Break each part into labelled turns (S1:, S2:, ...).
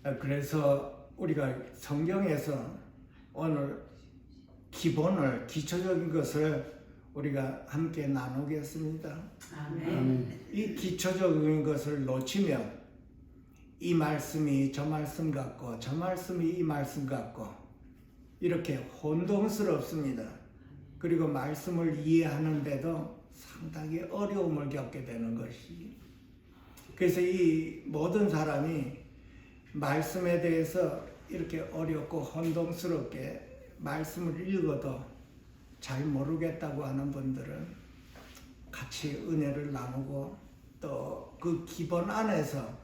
S1: 그래서 우리가 성경에서 오늘 기초적인 것을 우리가 함께 나누겠습니다.
S2: 아멘.
S1: 이 기초적인 것을 놓치면 이 말씀이 저 말씀 같고 저 말씀이 이 말씀 같고 이렇게 혼동스럽습니다. 그리고 말씀을 이해하는데도 상당히 어려움을 겪게 되는 것이, 그래서 이 모든 사람이 말씀에 대해서 이렇게 어렵고 혼동스럽게 말씀을 읽어도 잘 모르겠다고 하는 분들은 같이 은혜를 나누고 또 그 기본 안에서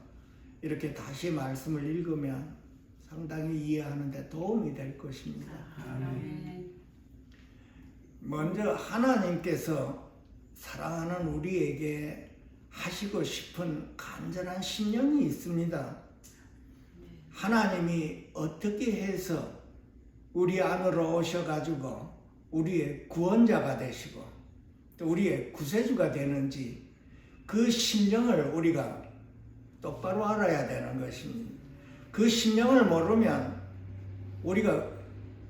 S1: 이렇게 다시 말씀을 읽으면 상당히 이해하는 데 도움이 될 것입니다.
S2: 아멘.
S1: 먼저 하나님께서 사랑하는 우리에게 하시고 싶은 간절한 심령이 있습니다. 하나님이 어떻게 해서 우리 안으로 오셔가지고 우리의 구원자가 되시고 또 우리의 구세주가 되는지 그 심령을 우리가 똑바로 알아야 되는 것입니다. 그 심령을 모르면 우리가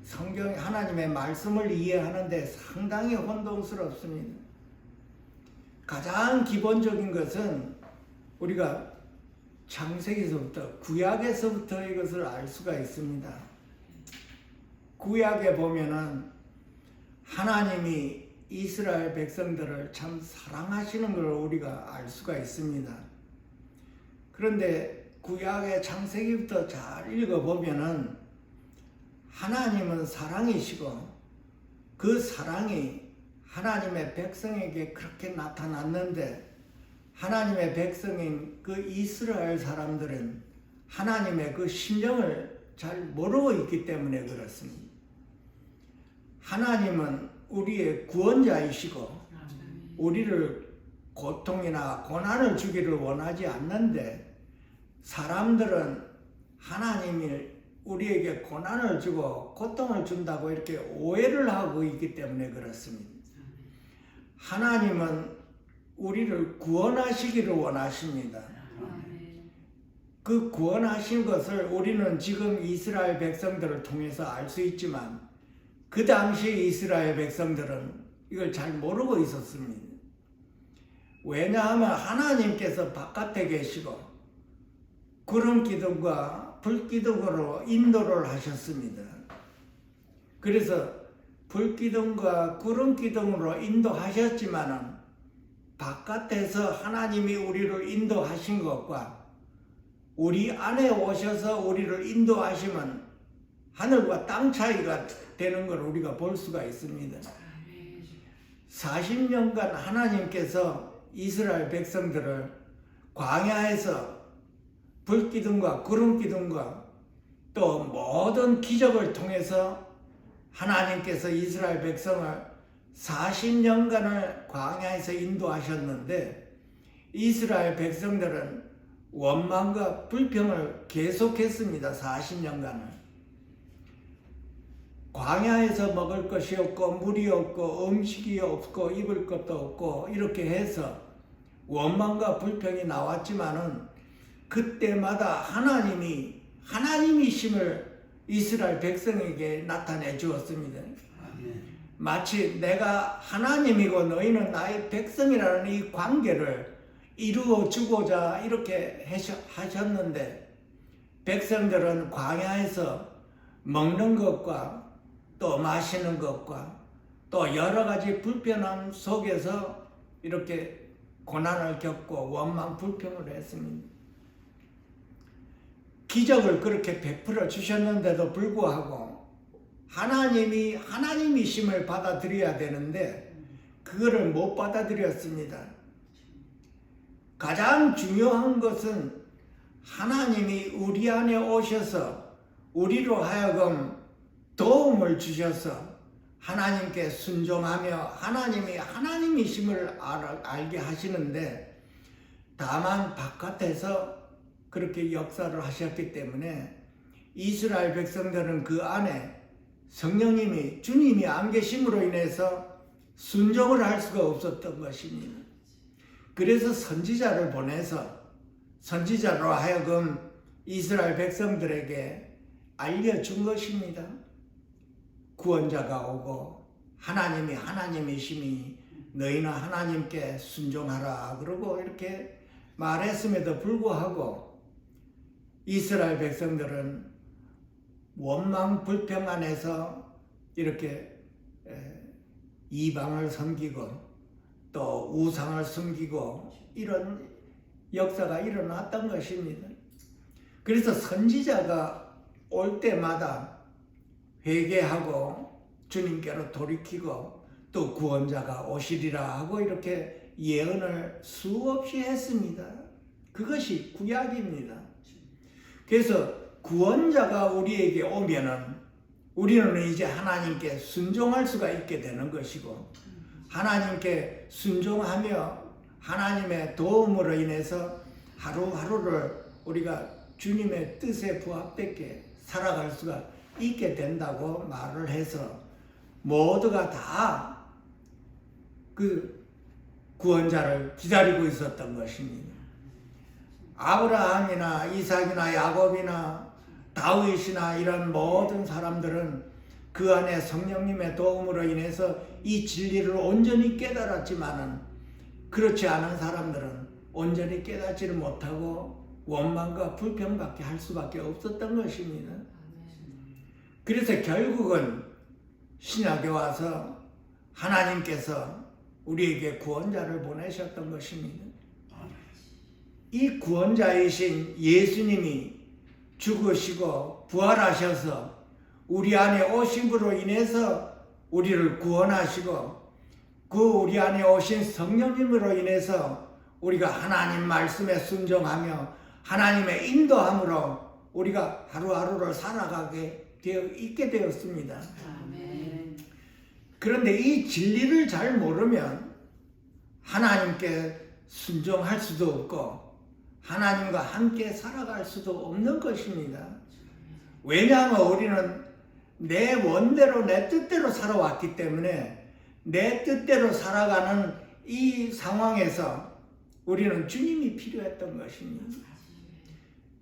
S1: 성경 하나님의 말씀을 이해하는데 상당히 혼동스럽습니다. 가장 기본적인 것은 우리가 창세기서부터 구약에서부터 이것을 알 수가 있습니다. 구약에 보면은 하나님이 이스라엘 백성들을 참 사랑하시는 걸 우리가 알 수가 있습니다. 그런데 구약의 창세기부터 잘 읽어보면은 하나님은 사랑이시고 그 사랑이 하나님의 백성에게 그렇게 나타났는데 하나님의 백성인 그 이스라엘 사람들은 하나님의 그 심령을 잘 모르고 있기 때문에 그렇습니다. 하나님은 우리의 구원자이시고 우리를 고통이나 고난을 주기를 원하지 않는데 사람들은 하나님이 우리에게 고난을 주고 고통을 준다고 이렇게 오해를 하고 있기 때문에 그렇습니다. 하나님은 우리를 구원하시기를 원하십니다. 그 구원하신 것을 우리는 지금 이스라엘 백성들을 통해서 알 수 있지만 그 당시 이스라엘 백성들은 이걸 잘 모르고 있었습니다. 왜냐하면 하나님께서 바깥에 계시고 구름 기둥과 불 기둥으로 인도를 하셨습니다. 그래서 불 기둥과 구름 기둥으로 인도하셨지만은 바깥에서 하나님이 우리를 인도하신 것과 우리 안에 오셔서 우리를 인도하시면 하늘과 땅 차이가 되는 걸 우리가 볼 수가 있습니다. 40년간 하나님께서 이스라엘 백성들을 광야에서 불기둥과 구름기둥과 또 모든 기적을 통해서 하나님께서 이스라엘 백성을 40년간을 광야에서 인도하셨는데 이스라엘 백성들은 원망과 불평을 계속했습니다. 40년간을. 광야에서 먹을 것이 없고 물이 없고 음식이 없고 입을 것도 없고 이렇게 해서 원망과 불평이 나왔지만은 그때마다 하나님이심을 이스라엘 백성에게 나타내 주었습니다. 마치 내가 하나님이고 너희는 나의 백성이라는 이 관계를 이루어 주고자 이렇게 하셨는데 백성들은 광야에서 먹는 것과 또 마시는 것과 또 여러 가지 불편함 속에서 이렇게 고난을 겪고 원망 불평을 했습니다. 기적을 그렇게 베풀어 주셨는데도 불구하고 하나님이 하나님이심을 받아들여야 되는데 그거를 못 받아들였습니다. 가장 중요한 것은 하나님이 우리 안에 오셔서 우리로 하여금 도움을 주셔서 하나님께 순종하며 하나님이 하나님이심을 알게 하시는데 다만 바깥에서 그렇게 역사를 하셨기 때문에 이스라엘 백성들은 그 안에 성령님이 주님이 안 계심으로 인해서 순종을 할 수가 없었던 것입니다. 그래서 선지자를 보내서 선지자로 하여금 이스라엘 백성들에게 알려준 것입니다. 구원자가 오고 하나님이 하나님이심이 너희는 하나님께 순종하라 그러고 이렇게 말했음에도 불구하고 이스라엘 백성들은 원망 불평 안에서 이렇게 이방을 섬기고 또 우상을 섬기고 이런 역사가 일어났던 것입니다. 그래서 선지자가 올 때마다 회개하고 주님께로 돌이키고 또 구원자가 오시리라 하고 이렇게 예언을 수없이 했습니다. 그것이 구약입니다. 그래서 구원자가 우리에게 오면은 우리는 이제 하나님께 순종할 수가 있게 되는 것이고 하나님께 순종하며 하나님의 도움으로 인해서 하루하루를 우리가 주님의 뜻에 부합되게 살아갈 수가 있게 된다고 말을 해서 모두가 다 그 구원자를 기다리고 있었던 것입니다. 아브라함이나 이삭이나 야곱이나 다윗이나 이런 모든 사람들은 그 안에 성령님의 도움으로 인해서 이 진리를 온전히 깨달았지만은 그렇지 않은 사람들은 온전히 깨닫지를 못하고 원망과 불평밖에 할 수밖에 없었던 것입니다. 그래서 결국은 신약에 와서 하나님께서 우리에게 구원자를 보내셨던 것입니다. 이 구원자이신 예수님이 죽으시고 부활하셔서 우리 안에 오심으로 인해서 우리를 구원하시고 그 우리 안에 오신 성령님으로 인해서 우리가 하나님 말씀에 순종하며 하나님의 인도함으로 우리가 하루하루를 살아가게 되어 있게 되었습니다.
S2: 아멘.
S1: 그런데 이 진리를 잘 모르면 하나님께 순종할 수도 없고 하나님과 함께 살아갈 수도 없는 것입니다. 왜냐하면 우리는 내 원대로 내 뜻대로 살아왔기 때문에 내 뜻대로 살아가는 이 상황에서 우리는 주님이 필요했던 것입니다.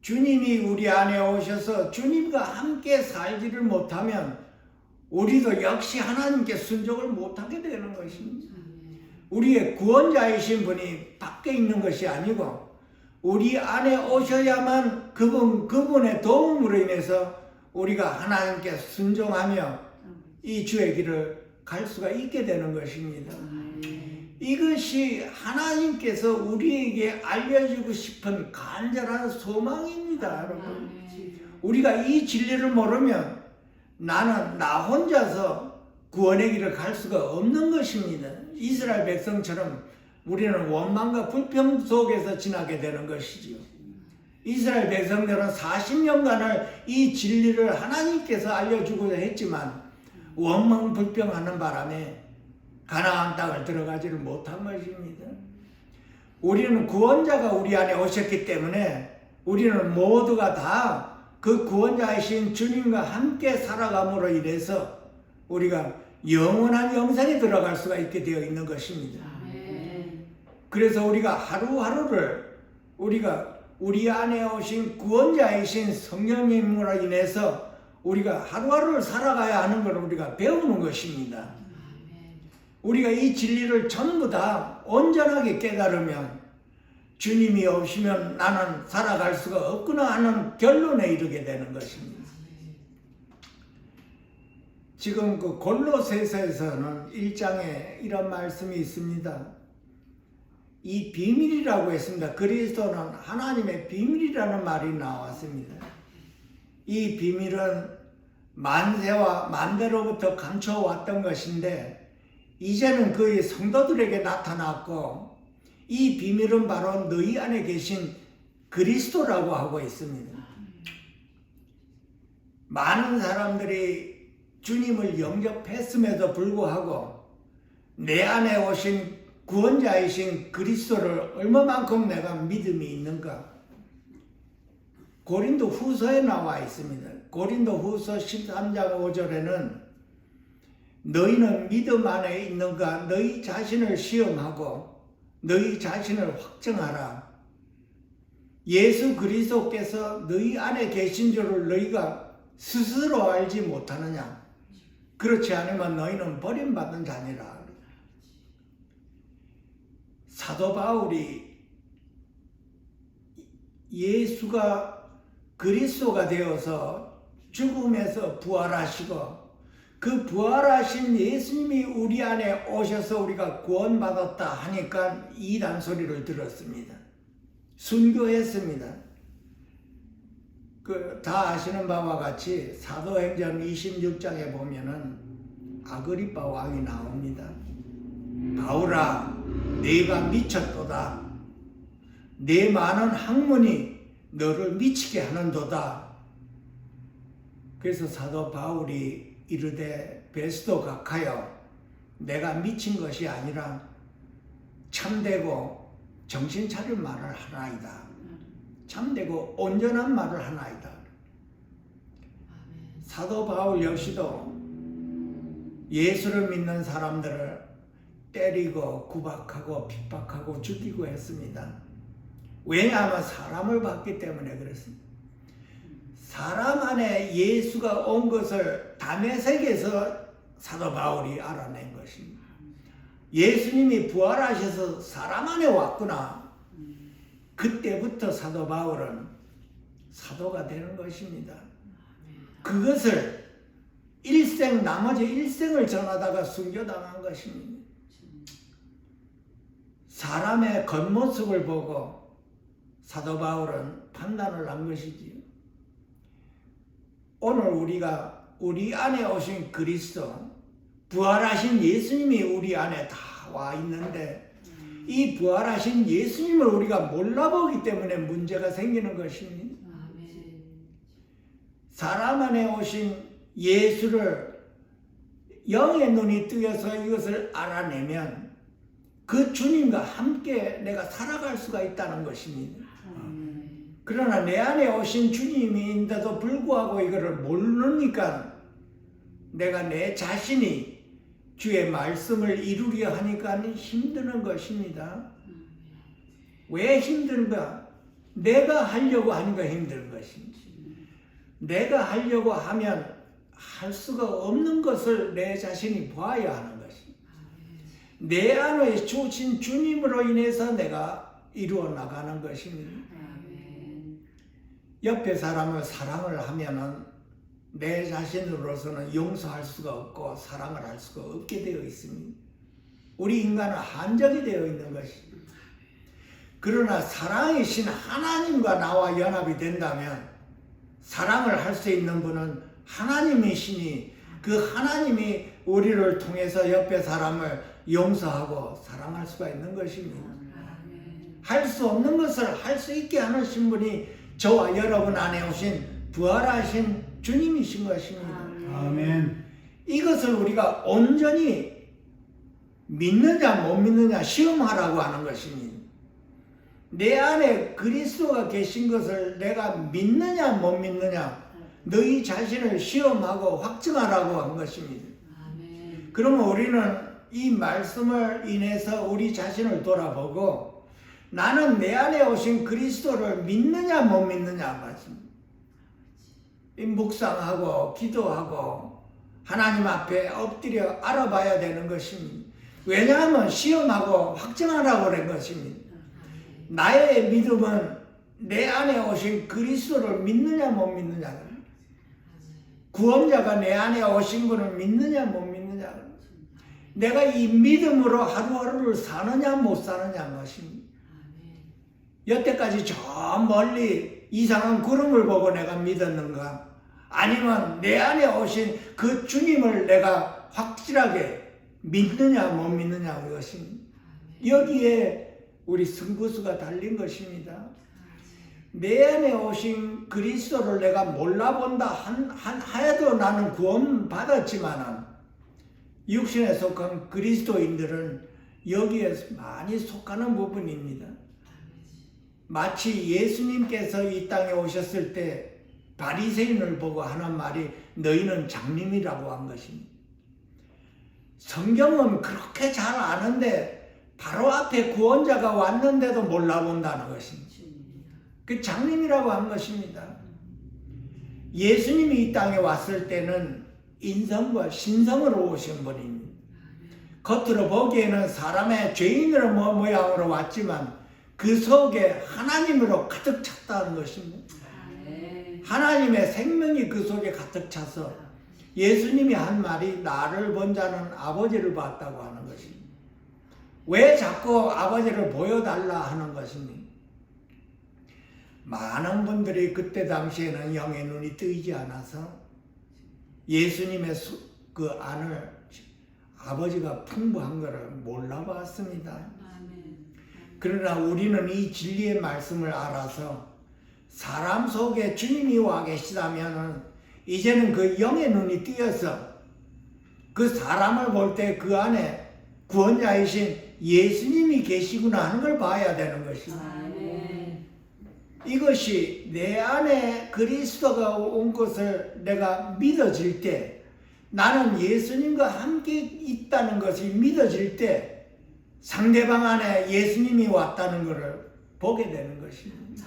S1: 주님이 우리 안에 오셔서 주님과 함께 살지를 못하면 우리도 역시 하나님께 순종을 못하게 되는 것입니다. 우리의 구원자이신 분이 밖에 있는 것이 아니고 우리 안에 오셔야만 그분의 도움으로 인해서 우리가 하나님께 순종하며 이 주의 길을 갈 수가 있게 되는 것입니다. 이것이 하나님께서 우리에게 알려주고 싶은 간절한 소망입니다, 여러분. 우리가 이 진리를 모르면 나는 나 혼자서 구원의 길을 갈 수가 없는 것입니다. 이스라엘 백성처럼 우리는 원망과 불평 속에서 지나게 되는 것이지요. 이스라엘 백성들은 40년간을 이 진리를 하나님께서 알려주고자 했지만 원망 불평하는 바람에 가나안 땅을 들어가지를 못한 것입니다. 우리는 구원자가 우리 안에 오셨기 때문에 우리는 모두가 다 그 구원자이신 주님과 함께 살아감으로 인해서 우리가 영원한 영생에 들어갈 수가 있게 되어 있는 것입니다. 그래서 우리가 하루하루를 우리가 우리 안에 오신 구원자이신 성령님으로 인해서 우리가 하루하루를 살아가야 하는 걸 우리가 배우는 것입니다. 우리가 이 진리를 전부 다 온전하게 깨달으면 주님이 없으면 나는 살아갈 수가 없구나 하는 결론에 이르게 되는 것입니다. 지금 그 골로새서에서는 1장에 이런 말씀이 있습니다. 이 비밀이라고 했습니다. 그리스도는 하나님의 비밀이라는 말이 나왔습니다. 이 비밀은 만세와 만대로부터 감춰왔던 것인데 이제는 그의 성도들에게 나타났고 이 비밀은 바로 너희 안에 계신 그리스도라고 하고 있습니다. 많은 사람들이 주님을 영접했음에도 불구하고 내 안에 오신 구원자이신 그리스도를 얼마만큼 내가 믿음이 있는가? 고린도 후서에 나와 있습니다. 고린도 후서 13장 5절에는 너희는 믿음 안에 있는가? 너희 자신을 시험하고 너희 자신을 확정하라. 예수 그리스도께서 너희 안에 계신 줄을 너희가 스스로 알지 못하느냐? 그렇지 않으면 너희는 버림받은 자니라. 사도 바울이 예수가 그리스도가 되어서 죽음에서 부활하시고 그 부활하신 예수님이 우리 안에 오셔서 우리가 구원받았다 하니까 이 단소리를 들었습니다. 순교했습니다. 다 아시는 바와 같이 사도행전 26장에 보면은 아그리빠 왕이 나옵니다. 바울아, 네가 미쳤도다. 네 많은 학문이 너를 미치게 하는도다. 그래서 사도 바울이 이르되 베스도 각하여 내가 미친 것이 아니라 참되고 정신 차릴 말을 하나이다. 참되고 온전한 말을 하나이다. 사도 바울 역시도 예수를 믿는 사람들을 때리고 구박하고 핍박하고 죽이고 했습니다. 왜냐하면 사람을 봤기 때문에 그렇습니다. 사람 안에 예수가 온 것을 다메섹에서 사도 바울이 알아낸 것입니다. 예수님이 부활하셔서 사람 안에 왔구나. 그때부터 사도 바울은 사도가 되는 것입니다. 그것을 나머지 일생을 전하다가 순교당한 것입니다. 사람의 겉모습을 보고 사도 바울은 판단을 한 것이지요. 오늘 우리가 우리 안에 오신 그리스도, 부활하신 예수님이 우리 안에 다 와 있는데 이 부활하신 예수님을 우리가 몰라보기 때문에 문제가 생기는 것입니다. 사람 안에 오신 예수를 영의 눈이 뜨여서 이것을 알아내면 그 주님과 함께 내가 살아갈 수가 있다는 것입니다. 그러나 내 안에 오신 주님인데도 불구하고 이거를 모르니까 내가 내 자신이 주의 말씀을 이루려 하니까 힘드는 것입니다. 왜 힘든가? 내가 하려고 하니까 힘든 것입니다. 내가 하려고 하면 할 수가 없는 것을 내 자신이 봐야 하는 것입니다. 내 안에 주신 주님으로 인해서 내가 이루어 나가는 것입니다. 옆에 사람을 사랑을 하면은 내 자신으로서는 용서할 수가 없고 사랑을 할 수가 없게 되어 있습니다. 우리 인간은 한정이 되어 있는 것입니다. 그러나 사랑이신 하나님과 나와 연합이 된다면 사랑을 할 수 있는 분은 하나님이시니 그 하나님이 우리를 통해서 옆에 사람을 용서하고 사랑할 수가 있는 것입니다. 할 수 없는 것을 할 수 있게 하신 분이 저와 여러분 안에 오신 부활하신 주님이신 것입니다.
S3: 아멘.
S1: 이것을 우리가 온전히 믿느냐 못 믿느냐 시험하라고 하는 것입니다. 내 안에 그리스도가 계신 것을 내가 믿느냐 못 믿느냐 너희 자신을 시험하고 확증하라고 한 것입니다. 그러면 우리는 이 말씀을 인해서 우리 자신을 돌아보고 나는 내 안에 오신 그리스도를 믿느냐 못 믿느냐 말씀. 묵상하고 기도하고 하나님 앞에 엎드려 알아봐야 되는 것입니다. 왜냐하면 시험하고 확증하라고 그런 것입니다. 나의 믿음은 내 안에 오신 그리스도를 믿느냐 못 믿느냐, 구원자가 내 안에 오신 분을 믿느냐 못 믿느냐, 내가 이 믿음으로 하루하루를 사느냐 못 사느냐 것입니다. 여태까지 저 멀리 이상한 구름을 보고 내가 믿었는가? 아니면 내 안에 오신 그 주님을 내가 확실하게 믿느냐 못 믿느냐 그것입니다. 여기에 우리 승부수가 달린 것입니다. 내 안에 오신 그리스도를 내가 몰라본다 하여도 나는 구원 받았지만 육신에 속한 그리스도인들은 여기에 많이 속하는 부분입니다. 마치 예수님께서 이 땅에 오셨을 때 바리새인을 보고 하는 말이 너희는 장님이라고 한 것입니다. 성경은 그렇게 잘 아는데 바로 앞에 구원자가 왔는데도 몰라본다는 것입니다. 그 장님이라고 한 것입니다. 예수님이 이 땅에 왔을 때는 인성과 신성으로 오신 분입니다. 겉으로 보기에는 사람의 죄인으로 모양으로 왔지만 그 속에 하나님으로 가득 찼다는 것입니다. 하나님의 생명이 그 속에 가득 차서 예수님이 한 말이 나를 본 자는 아버지를 봤다고 하는 것입니다. 왜 자꾸 아버지를 보여달라 하는 것입니까? 많은 분들이 그때 당시에는 영의 눈이 뜨이지 않아서 예수님의 그 안을 아버지가 풍부한 것을 몰라봤습니다. 그러나 우리는 이 진리의 말씀을 알아서 사람 속에 주님이 와 계시다면 이제는 그 영의 눈이 띄어서 그 사람을 볼 때 그 안에 구원자이신 예수님이 계시구나 하는 걸 봐야 되는 것입니다. 이것이 내 안에 그리스도가 온 것을 내가 믿어질 때, 나는 예수님과 함께 있다는 것이 믿어질 때 상대방 안에 예수님이 왔다는 것을 보게 되는 것입니다.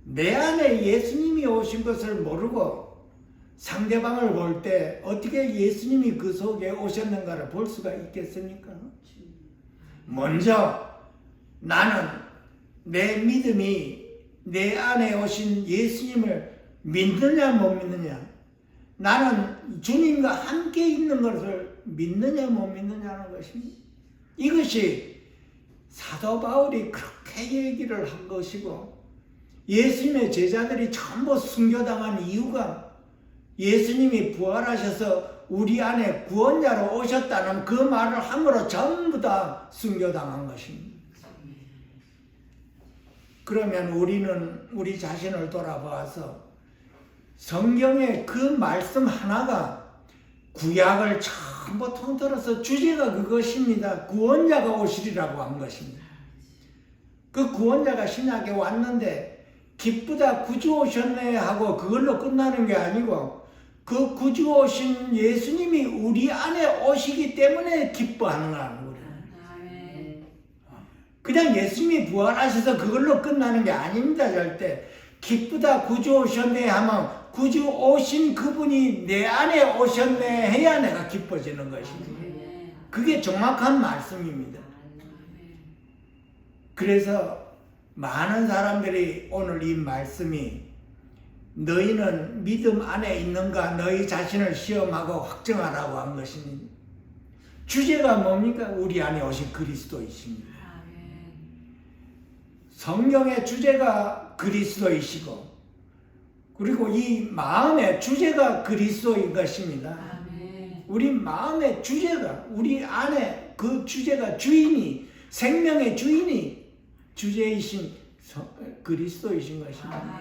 S1: 내 안에 예수님이 오신 것을 모르고 상대방을 볼 때 어떻게 예수님이 그 속에 오셨는가를 볼 수가 있겠습니까? 먼저 나는 내 믿음이 내 안에 오신 예수님을 믿느냐 못 믿느냐, 나는 주님과 함께 있는 것을 믿느냐 못 믿느냐는 것입니다. 이것이 사도 바울이 그렇게 얘기를 한 것이고, 예수님의 제자들이 전부 순교당한 이유가 예수님이 부활하셔서 우리 안에 구원자로 오셨다는 그 말을 함으로 전부 다 순교당한 것입니다. 그러면 우리는 우리 자신을 돌아봐서 성경의 그 말씀 하나가 구약을 전부 통틀어서 주제가 그것입니다. 구원자가 오시리라고 한 것입니다. 그 구원자가 신약에 왔는데 기쁘다 구주 오셨네 하고 그걸로 끝나는 게 아니고, 그 구주 오신 예수님이 우리 안에 오시기 때문에 기뻐하는 거예요. 그냥 예수님이 부활하셔서 그걸로 끝나는 게 아닙니다. 절대. 기쁘다 구주 오셨네 하면 구주 오신 그분이 내 안에 오셨네 해야 내가 기뻐지는 것입니다. 그게 정확한 말씀입니다. 그래서 많은 사람들이 오늘 이 말씀이 너희는 믿음 안에 있는가 너희 자신을 시험하고 확정하라고 한 것입니다. 주제가 뭡니까? 우리 안에 오신 그리스도이십니다. 성경의 주제가 그리스도이시고, 그리고 이 마음의 주제가 그리스도인 것입니다. 우리 마음의 주제가, 우리 안에 그 주제가 주인이, 생명의 주인이 주제이신 그리스도이신 것입니다.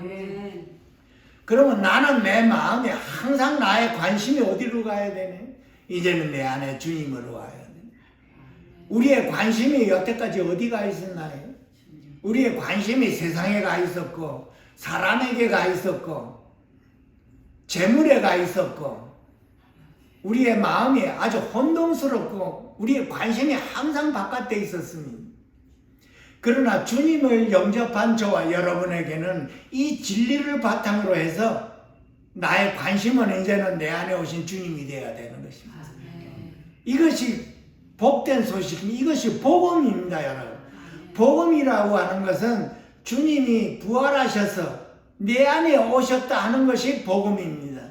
S1: 그러면 나는 내 마음에 항상 나의 관심이 어디로 가야 되네? 이제는 내 안에 주님으로 와야 되네. 우리의 관심이 여태까지 어디가 있었나요? 우리의 관심이 세상에 가 있었고, 사람에게 가 있었고, 재물에 가 있었고, 우리의 마음이 아주 혼동스럽고 우리의 관심이 항상 바깥에 있었습니다. 그러나 주님을 영접한 저와 여러분에게는 이 진리를 바탕으로 해서 나의 관심은 이제는 내 안에 오신 주님이 되어야 되는 것입니다. 이것이 복된 소식입니다. 이것이 복음입니다, 여러분. 복음이라고 하는 것은 주님이 부활하셔서 내 안에 오셨다 하는 것이 복음입니다.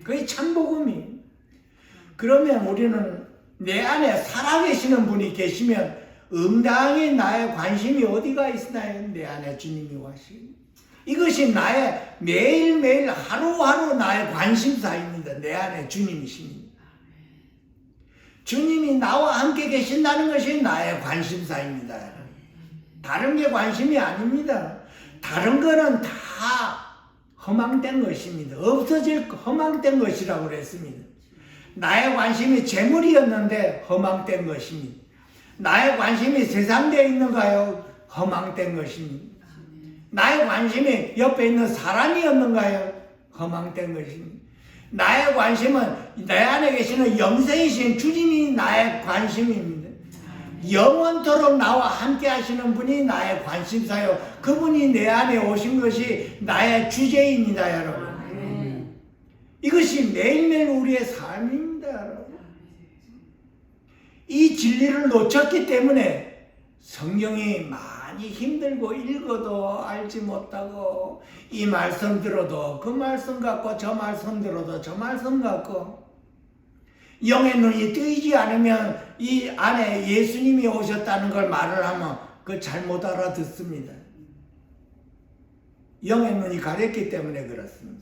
S1: 그게 참 복음이에요. 그러면 우리는 내 안에 살아계시는 분이 계시면 응당히 나의 관심이 어디가 있나요? 내 안에 주님이 와시고, 이것이 나의 매일매일 하루하루 나의 관심사입니다. 내 안에 주님이십니다. 주님이 나와 함께 계신다는 것이 나의 관심사입니다. 다른 게 관심이 아닙니다. 다른 거는 다 허망된 것입니다. 없어질 허망된 것이라고 그랬습니다. 나의 관심이 재물이었는데 허망된 것입니다. 나의 관심이 세상대에 있는가요? 허망된 것입니다. 나의 관심이 옆에 있는 사람이었는가요? 허망된 것입니다. 나의 관심은 내 안에 계시는 영생이신 주님이 나의 관심입니다. 영원토록 나와 함께 하시는 분이 나의 관심사요. 그분이 내 안에 오신 것이 나의 주제입니다, 여러분.
S2: 아멘.
S1: 이것이 매일매일 우리의 삶입니다, 여러분. 이 진리를 놓쳤기 때문에 성경이 많이 힘들고 읽어도 알지 못하고 이 말씀 들어도 그 말씀 같고 저 말씀 들어도 저 말씀 같고 영의 눈이 뜨이지 않으면 이 안에 예수님이 오셨다는 걸 말을 하면 그 잘못 알아듣습니다. 영의 눈이 가렸기 때문에 그렇습니다.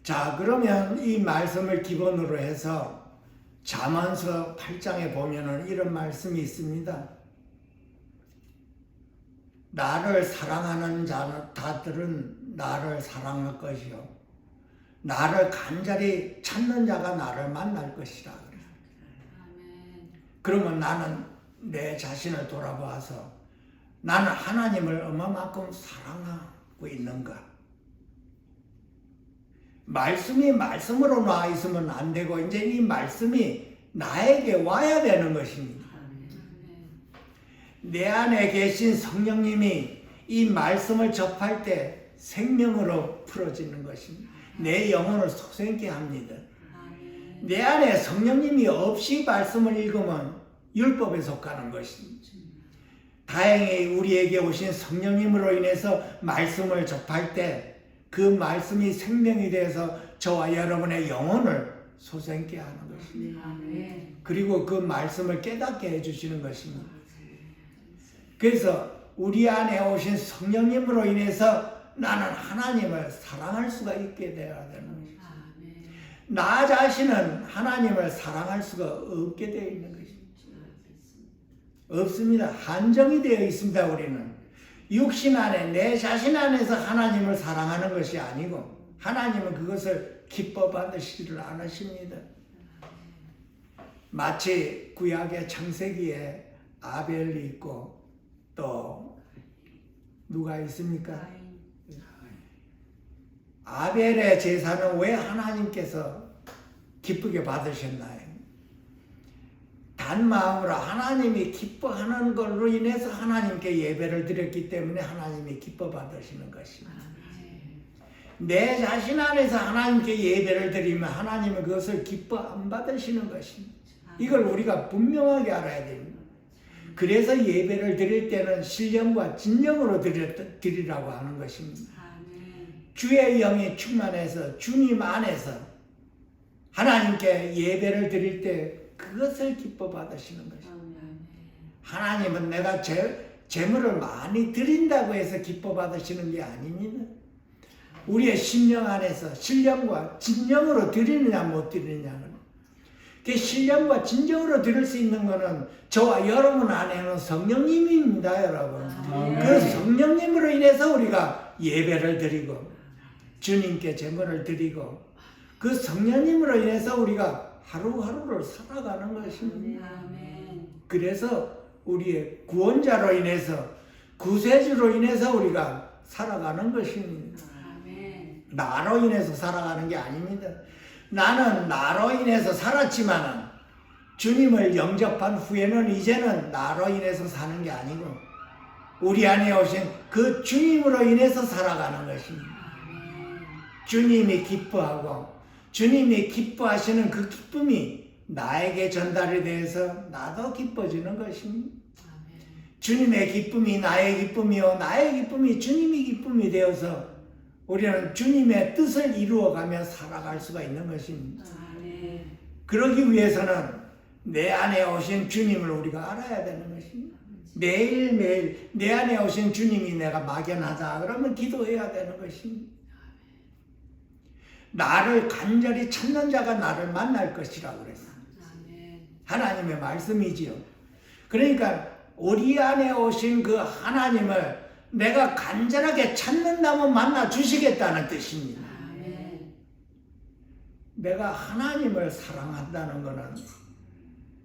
S1: 자, 그러면 이 말씀을 기본으로 해서 잠언서 8장에 보면은 이런 말씀이 있습니다. 나를 사랑하는 자들은 나를 사랑할 것이요. 나를 간절히 찾는 자가 나를 만날 것이라.
S2: 아멘.
S1: 그러면 나는 내 자신을 돌아보아서 나는 하나님을 얼마만큼 사랑하고 있는가? 말씀이 말씀으로 나와 있으면 안 되고 이제 이 말씀이 나에게 와야 되는 것입니다. 내 안에 계신 성령님이 이 말씀을 접할 때 생명으로 풀어지는 것입니다. 내 영혼을 솟게 합니다. 내 안에 성령님이 없이 말씀을 읽으면 율법에 속하는 것입니다. 다행히 우리에게 오신 성령님으로 인해서 말씀을 접할 때 그 말씀이 생명이 되어서 저와 여러분의 영혼을 솟게 하는 것입니다.
S2: 아멘.
S1: 그리고 그 말씀을 깨닫게 해주시는 것입니다. 그래서 우리 안에 오신 성령님으로 인해서 나는 하나님을 사랑할 수가 있게 되어야 되는 것입니다.
S2: 아멘.
S1: 나 자신은 하나님을 사랑할 수가 없게 되어 있는 것입니다. 없습니다. 한정이 되어 있습니다. 우리는 육신 안에 내 자신 안에서 하나님을 사랑하는 것이 아니고 하나님은 그것을 기뻐 받으시지를 않으십니다. 마치 구약의 창세기에 아벨이 있고 또 누가 있습니까? 아벨의 제사는 왜 하나님께서 기쁘게 받으셨나요? 단 마음으로 하나님이 기뻐하는 걸로 인해서 하나님께 예배를 드렸기 때문에 하나님이 기뻐 받으시는 것입니다. 내 자신 안에서 하나님께 예배를 드리면 하나님은 그것을 기뻐 안 받으시는 것입니다. 이걸 우리가 분명하게 알아야 됩니다. 그래서 예배를 드릴 때는 신령과 진정으로 드리라고 하는 것입니다. 주의 영이 충만해서 주님 안에서 하나님께 예배를 드릴 때 그것을 기뻐 받으시는 것입니다. 하나님은 내가 재물을 많이 드린다고 해서 기뻐 받으시는 게 아닙니다. 우리의 심령 안에서 신령과 진정으로 드리느냐 못 드리느냐는 그 신령과 진정으로 드릴 수 있는 것은 저와 여러분 안에는 성령님입니다, 여러분. 그 성령님으로 인해서 우리가 예배를 드리고 주님께 제물을 드리고 그 성령님으로 인해서 우리가 하루하루를 살아가는 것입니다. 그래서 우리의 구원자로 인해서 구세주로 인해서 우리가 살아가는 것입니다. 나로 인해서 살아가는 게 아닙니다. 나는 나로 인해서 살았지만은 주님을 영접한 후에는 이제는 나로 인해서 사는 게 아니고 우리 안에 오신 그 주님으로 인해서 살아가는 것입니다. 주님이 기뻐하고 주님이 기뻐하시는 그 기쁨이 나에게 전달이 돼서 나도 기뻐지는 것입니다. 주님의 기쁨이 나의 기쁨이요 나의 기쁨이 주님의 기쁨이 되어서 우리는 주님의 뜻을 이루어가며 살아갈 수가 있는 것입니다. 그러기 위해서는 내 안에 오신 주님을 우리가 알아야 되는 것입니다. 매일매일 내 안에 오신 주님이 내가 막연하다 그러면 기도해야 되는 것입니다. 나를 간절히 찾는 자가 나를 만날 것이라고 그랬어요. 하나님의 말씀이지요. 그러니까 우리 안에 오신 그 하나님을 내가 간절하게 찾는다면 만나 주시겠다는 뜻입니다. 내가 하나님을 사랑한다는 것은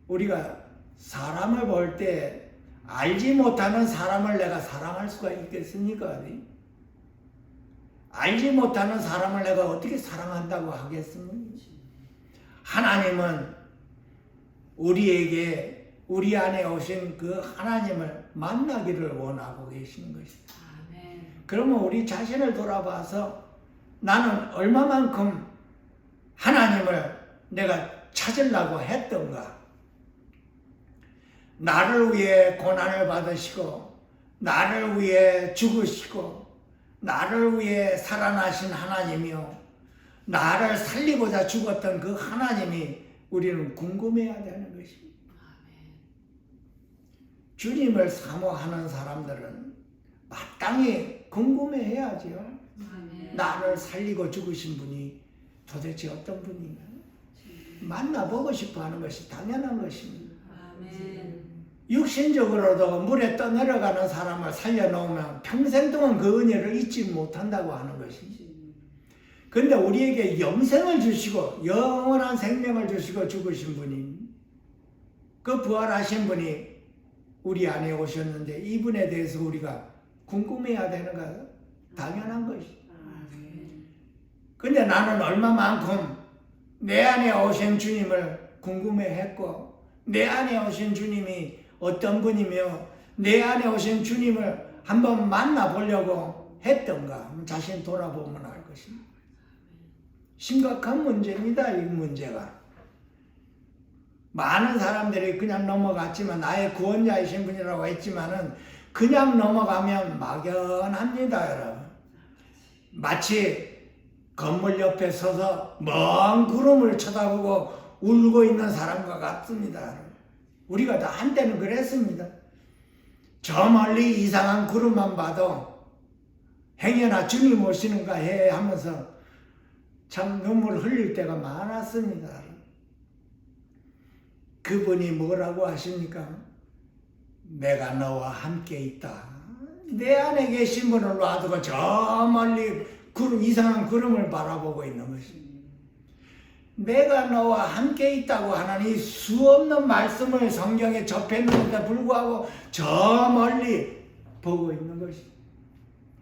S1: 우리가 사람을 볼 때 알지 못하는 사람을 내가 사랑할 수가 있겠습니까? 알지 못하는 사람을 내가 어떻게 사랑한다고 하겠습니까? 하나님은 우리에게 우리 안에 오신 그 하나님을 만나기를 원하고 계시는 것입니다.
S2: 아멘.
S1: 그러면 우리 자신을 돌아봐서 나는 얼마만큼 하나님을 내가 찾으려고 했던가? 나를 위해 고난을 받으시고 나를 위해 죽으시고 나를 위해 살아나신 하나님이요, 나를 살리고자 죽었던 그 하나님이 우리는 궁금해야 되는 것입니다.
S2: 아멘.
S1: 주님을 사모하는 사람들은 마땅히 궁금해해야죠.
S2: 아멘.
S1: 나를 살리고 죽으신 분이 도대체 어떤 분인가? 만나보고 싶어 하는 것이 당연한 것입니다.
S2: 아멘.
S1: 육신적으로도 물에 떠내려가는 사람을 살려놓으면 평생 동안 그 은혜를 잊지 못한다고 하는 것이지. 근데 우리에게 영생을 주시고 영원한 생명을 주시고 죽으신 분이, 그 부활하신 분이 우리 안에 오셨는데 이분에 대해서 우리가 궁금해야 되는가? 당연한 것이죠.
S2: 아멘.
S1: 근데 나는 얼마만큼 내 안에 오신 주님을 궁금해했고 내 안에 오신 주님이 어떤 분이며 내 안에 오신 주님을 한번 만나보려고 했던가 자신 돌아보면 알 것입니다. 심각한 문제입니다. 이 문제가. 많은 사람들이 그냥 넘어갔지만 나의 구원자이신 분이라고 했지만은 그냥 넘어가면 막연합니다, 여러분. 마치 건물 옆에 서서 먼 구름을 쳐다보고 울고 있는 사람과 같습니다. 우리가 다 한때는 그랬습니다. 저 멀리 이상한 구름만 봐도 행여나 주님 오시는가 해 하면서 참 눈물 흘릴 때가 많았습니다. 그분이 뭐라고 하십니까? 내가 너와 함께 있다. 내 안에 계신 분을 놔두고 저 멀리 이상한 구름을 바라보고 있는 것입니다. 내가 너와 함께 있다고 하는 이 수없는 말씀을 성경에 접했는데 불구하고 저 멀리 보고 있는 것입니다.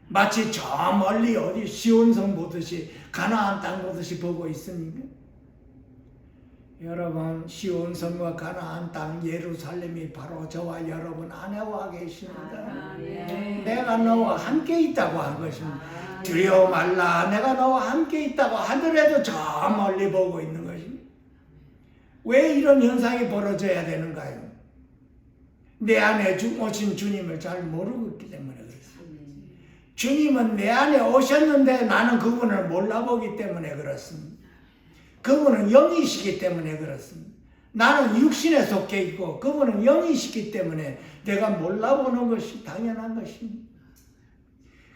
S1: 마치 저 멀리 어디 시온성 보듯이 가나안 땅 보듯이 보고 있습니까? 여러분, 시온성과 가나안 땅 예루살렘이 바로 저와 여러분 안에 와 계십니다.
S2: 아멘.
S1: 내가 너와 함께 있다고 한 것입니다. 두려워 말라, 내가 너와 함께 있다고 하더라도 저 멀리 보고 있는 것입니다. 왜 이런 현상이 벌어져야 되는가요? 내 안에 오신 주님을 잘 모르고 있기 때문에 그렇습니다. 주님은 내 안에 오셨는데 나는 그분을 몰라보기 때문에 그렇습니다. 그분은 영이시기 때문에 그렇습니다. 나는 육신에 속해 있고 그분은 영이시기 때문에 내가 몰라보는 것이 당연한 것입니다.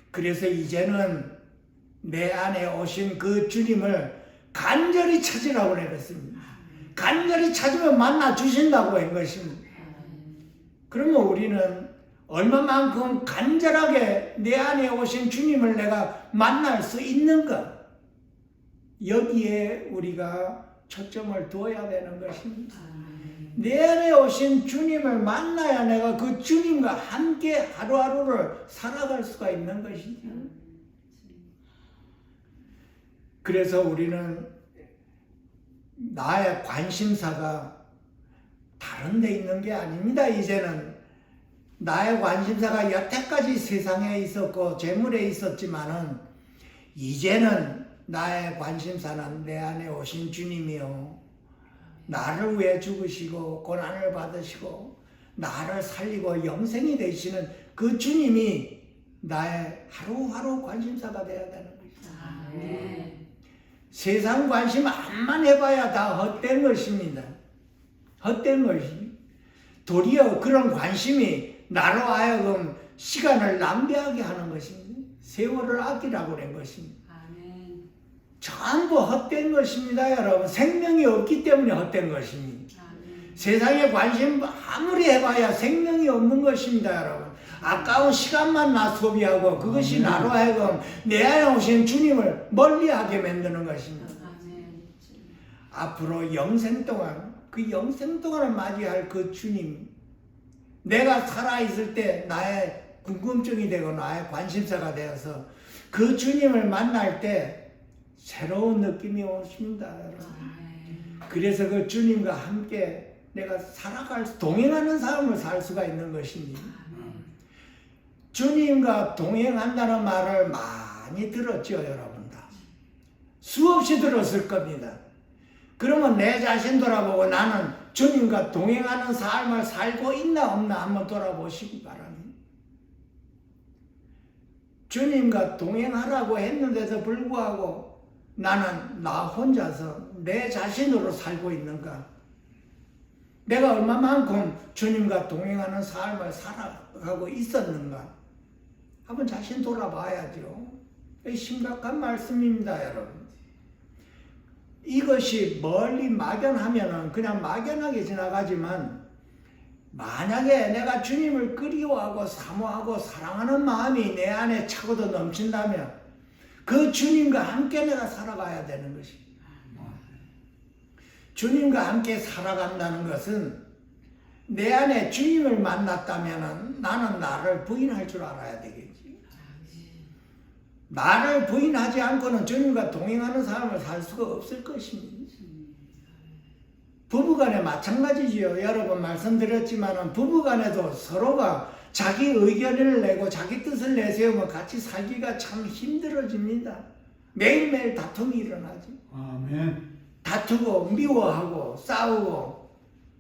S1: 그래서 이제는 내 안에 오신 그 주님을 간절히 찾으라고 그랬습니다. 간절히 찾으면 만나 주신다고 한 것입니다. 그러면 우리는 얼마만큼 간절하게 내 안에 오신 주님을 내가 만날 수 있는가? 여기에 우리가 초점을 두어야 되는 것입니다. 내 안에 오신 주님을 만나야 내가 그 주님과 함께 하루하루를 살아갈 수가 있는 것이죠. 그래서 우리는 나의 관심사가 다른 데 있는 게 아닙니다. 이제는 나의 관심사가 여태까지 세상에 있었고 재물에 있었지만은 이제는 나의 관심사는 내 안에 오신 주님이요, 나를 위해 죽으시고 고난을 받으시고 나를 살리고 영생이 되시는 그 주님이 나의 하루하루 관심사가 되어야 되는 것입니다.
S2: 아멘.
S1: 세상 관심 암만 해봐야 다 헛된 것입니다. 헛된 것입니다. 도리어 그런 관심이 나로 하여금 시간을 낭비하게 하는 것입니다. 세월을 아끼라고 한 것입니다.
S2: 아멘.
S1: 전부 헛된 것입니다, 여러분. 생명이 없기 때문에 헛된 것입니다.
S2: 아멘.
S1: 세상에 관심 아무리 해봐야 생명이 없는 것입니다, 여러분. 아까운 시간만 소비하고 그것이 나로 하여금 내 안에 오신 주님을 멀리하게 만드는 것입니다.
S2: 아멘.
S1: 앞으로 영생 동안 그 영생 동안을 맞이할 그 주님, 내가 살아있을 때 나의 궁금증이 되고 나의 관심사가 되어서 그 주님을 만날 때 새로운 느낌이 오십니다, 여러분. 그래서 그 주님과 함께 내가 동행하는 삶을 살 수가 있는 것입니다. 주님과 동행한다는 말을 많이 들었죠, 여러분 다. 수없이 들었을 겁니다. 그러면 내 자신 돌아보고 나는 주님과 동행하는 삶을 살고 있나 없나 한번 돌아보시기 바랍니다. 주님과 동행하라고 했는데도 불구하고 나는 나 혼자서 내 자신으로 살고 있는가? 내가 얼마만큼 주님과 동행하는 삶을 살아가고 있었는가? 한번 자신 돌아봐야죠. 심각한 말씀입니다, 여러분. 이것이 멀리 막연하면은 그냥 막연하게 지나가지만 만약에 내가 주님을 그리워하고 사모하고 사랑하는 마음이 내 안에 차고도 넘친다면 그 주님과 함께 내가 살아가야 되는 것입니다. 주님과 함께 살아간다는 것은 내 안에 주님을 만났다면 나는 나를 부인할 줄 알아야 되겠지. 나를 부인하지 않고는 주님과 동행하는 삶을 살 수가 없을 것입니다. 부부간에 마찬가지지요. 여러 번 말씀드렸지만 부부간에도 서로가 자기 의견을 내고 자기 뜻을 내세우면 같이 살기가 참 힘들어집니다. 매일매일 다툼이 일어나죠.
S3: 아멘.
S1: 다투고 미워하고 싸우고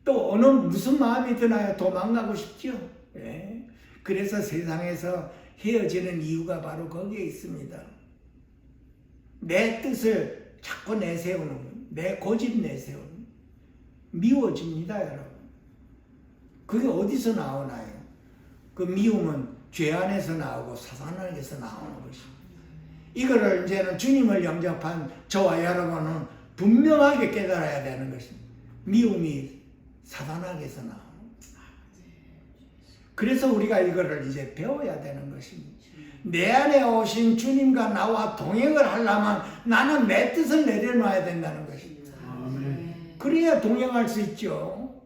S1: 또 무슨 마음이 드나요? 도망가고 싶죠. 예. 그래서 세상에서 헤어지는 이유가 바로 거기에 있습니다. 내 뜻을 자꾸 내세우는, 내 고집 내세우는. 미워집니다, 여러분. 그게 어디서 나오나요? 그 미움은 죄 안에서 나오고 사단 안에서 나오는 것입니다. 이거를 이제는 주님을 영접한 저와 여러분은 분명하게 깨달아야 되는 것입니다. 미움이 사단 안에서 나오는 것입니다. 그래서 우리가 이거를 이제 배워야 되는 것입니다. 내 안에 오신 주님과 나와 동행을 하려면 나는 내 뜻을 내려놔야 된다는 것입니다.
S3: 아멘.
S1: 그래야 동행할 수 있죠.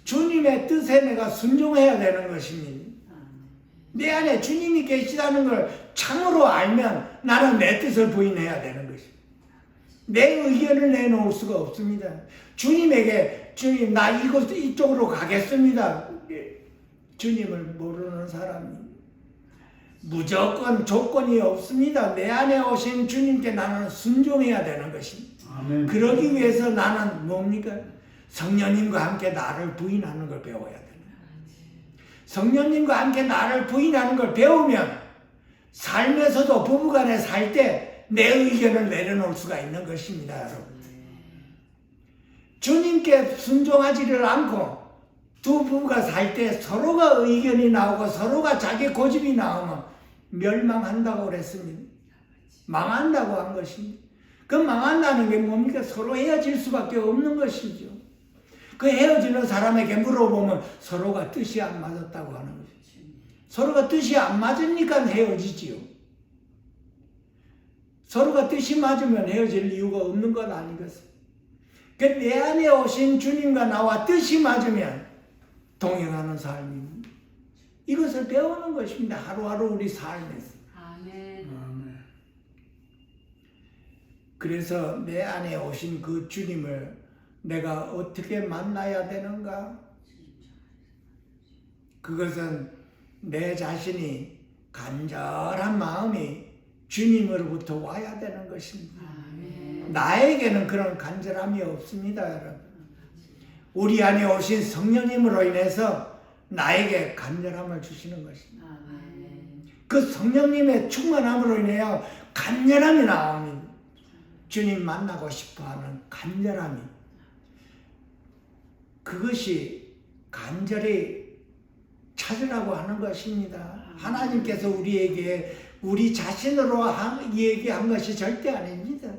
S1: 주님의 뜻에 내가 순종해야 되는 것입니다. 내 안에 주님이 계시다는 걸 참으로 알면 나는 내 뜻을 부인해야 되는 것입니다. 내 의견을 내놓을 수가 없습니다. 주님에게 주님 나 이쪽으로 가겠습니다. 주님을 모르는 사람이 무조건 조건이 없습니다. 내 안에 오신 주님께 나는 순종해야 되는 것입니다.
S3: 아멘.
S1: 그러기 위해서 나는 뭡니까? 성령님과 함께 나를 부인하는 걸 배워야 됩니다. 성령님과 함께 나를 부인하는 걸 배우면 삶에서도 부부간에 살 때 내 의견을 내려놓을 수가 있는 것입니다, 여러분. 주님께 순종하지를 않고 두 부부가 살 때 서로가 의견이 나오고 서로가 자기 고집이 나오면 멸망한다고 그랬습니다. 망한다고 한 것입니다. 그 망한다는 게 뭡니까? 서로 헤어질 수밖에 없는 것이죠. 그 헤어지는 사람에게 물어보면 서로가 뜻이 안 맞았다고 하는 것이죠. 서로가 뜻이 안 맞으니까 헤어지지요. 서로가 뜻이 맞으면 헤어질 이유가 없는 것 아니겠어요? 내 안에 오신 주님과 나와 뜻이 맞으면 동행하는 삶입니다. 이것을 배우는 것입니다. 하루하루 우리 삶에서.
S2: 아멘.
S3: 아멘.
S1: 그래서 내 안에 오신 그 주님을 내가 어떻게 만나야 되는가? 그것은 내 자신이 간절한 마음이 주님으로부터 와야 되는 것입니다.
S2: 아멘.
S1: 나에게는 그런 간절함이 없습니다, 여러분. 우리 안에 오신 성령님으로 인해서 나에게 간절함을 주시는 것입니다.
S2: 아멘.
S1: 그 성령님의 충만함으로 인하여 간절함이 나옵니다. 주님 만나고 싶어하는 간절함이. 그것이 간절히 찾으라고 하는 것입니다. 하나님께서 우리에게 우리 자신으로 얘기한 것이 절대 아닙니다.